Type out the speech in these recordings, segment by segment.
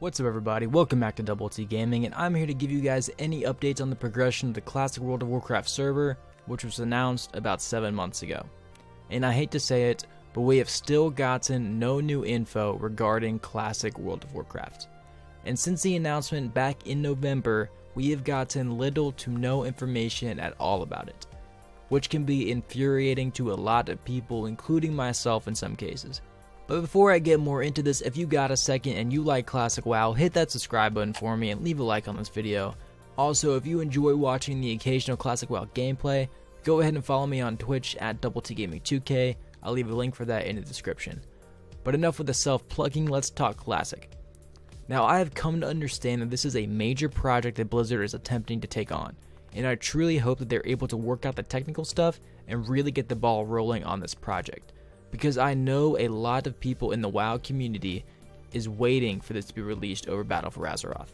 What's up everybody, welcome back to Double T Gaming, and I'm here to give you guys any updates on the progression of the classic World of Warcraft server, which was announced about 7 months ago. And I hate to say it, but we have still gotten no new info regarding classic World of Warcraft. And since the announcement back in November, we have gotten little to no information at all about it, which can be infuriating to a lot of people, including myself in some cases. But before I get more into this, if you got a second and you like classic WoW, hit that subscribe button for me and leave a like on this video. Also, if you enjoy watching the occasional classic WoW gameplay, go ahead and follow me on Twitch at DoubleTGaming2K. I'll leave a link for that in the description. But enough with the self-plugging, let's talk classic. Now, I have come to understand that this is a major project that Blizzard is attempting to take on, and I truly hope that they're able to work out the technical stuff and really get the ball rolling on this project, because I know a lot of people in the WoW community is waiting for this to be released over Battle for Azeroth.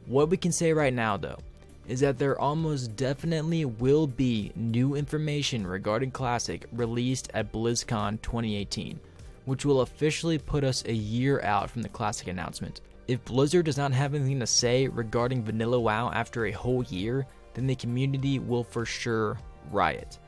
What we can say right now though, is that there almost definitely will be new information regarding Classic released at BLIZZCON 2018, which will officially put us a year out from the Classic announcement. If Blizzard does not have anything to say regarding Vanilla WoW after a whole year, then the community will for sure riot.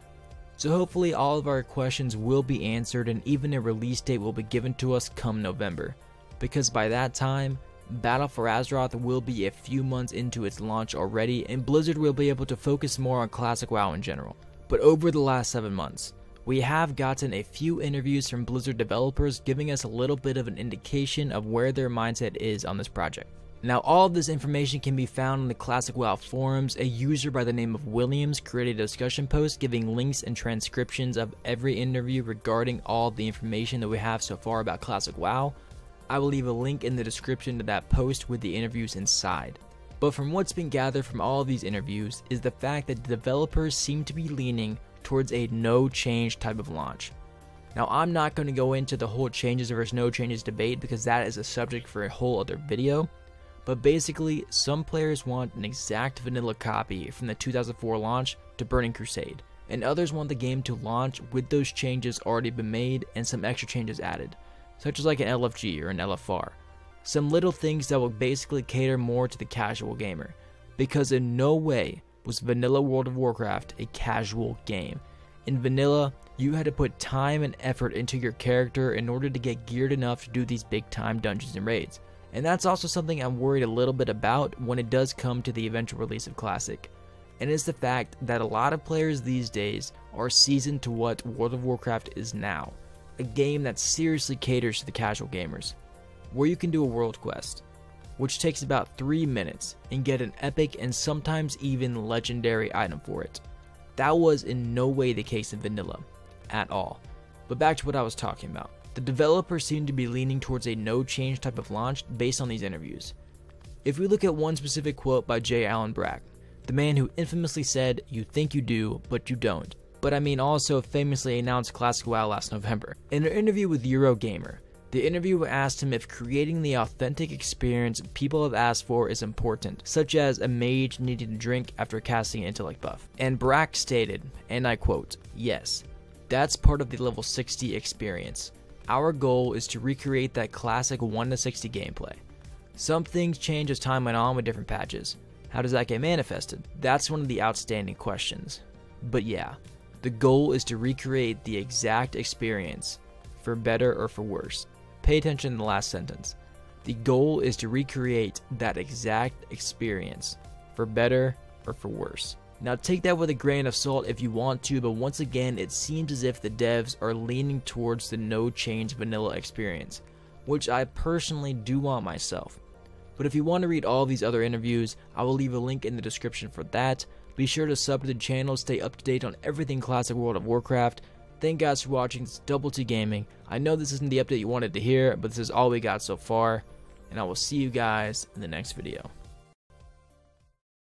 So hopefully all of our questions will be answered and even a release date will be given to us come November, because by that time, Battle for Azeroth will be a few months into its launch already and Blizzard will be able to focus more on classic WoW in general. But over the last 7 months, we have gotten a few interviews from Blizzard developers giving us a little bit of an indication of where their mindset is on this project. Now, all of this information can be found in the Classic WoW forums. A user by the name of Williams created a discussion post giving links and transcriptions of every interview regarding all the information that we have so far about Classic WoW. I will leave a link in the description to that post with the interviews inside. But from what's been gathered from all of these interviews is the fact that the developers seem to be leaning towards a no change type of launch. Now, I'm not going to go into the whole changes versus no changes debate because that is a subject for a whole other video. But basically, some players want an exact vanilla copy from the 2004 launch to Burning Crusade, and others want the game to launch with those changes already been made and some extra changes added, such as like an LFG or an LFR. Some little things that will basically cater more to the casual gamer, because in no way was vanilla World of Warcraft a casual game. In vanilla, you had to put time and effort into your character in order to get geared enough to do these big time dungeons and raids. And that's also something I'm worried a little bit about when it does come to the eventual release of Classic. And it's the fact that a lot of players these days are seasoned to what World of Warcraft is now. A game that seriously caters to the casual gamers. Where you can do a world quest, which takes about 3 minutes, and get an epic and sometimes even legendary item for it. That was in no way the case in vanilla, at all. But back to what I was talking about. The developers seem to be leaning towards a no-change type of launch based on these interviews. If we look at one specific quote by Allen Brack, the man who infamously said, "You think you do, but you don't," but I mean also famously announced Classic WoW last November. In an interview with Eurogamer, the interviewer asked him if creating the authentic experience people have asked for is important, such as a mage needing to drink after casting an intellect buff. And Brack stated, and I quote, "Yes, that's part of the level 60 experience. Our goal is to recreate that classic 1 to 60 gameplay. Some things change as time went on with different patches. How does that get manifested? That's one of the outstanding questions. But yeah, the goal is to recreate the exact experience, for better or for worse." Pay attention to the last sentence. The goal is to recreate that exact experience, for better or for worse. Now take that with a grain of salt if you want to, but once again it seems as if the devs are leaning towards the no change vanilla experience, which I personally do want myself. But if you want to read all these other interviews, I will leave a link in the description for that. Be sure to sub to the channel, stay up to date on everything classic World of Warcraft. Thank you guys for watching. It's Double T Gaming. I know this isn't the update you wanted to hear, but this is all we got so far, and I will see you guys in the next video.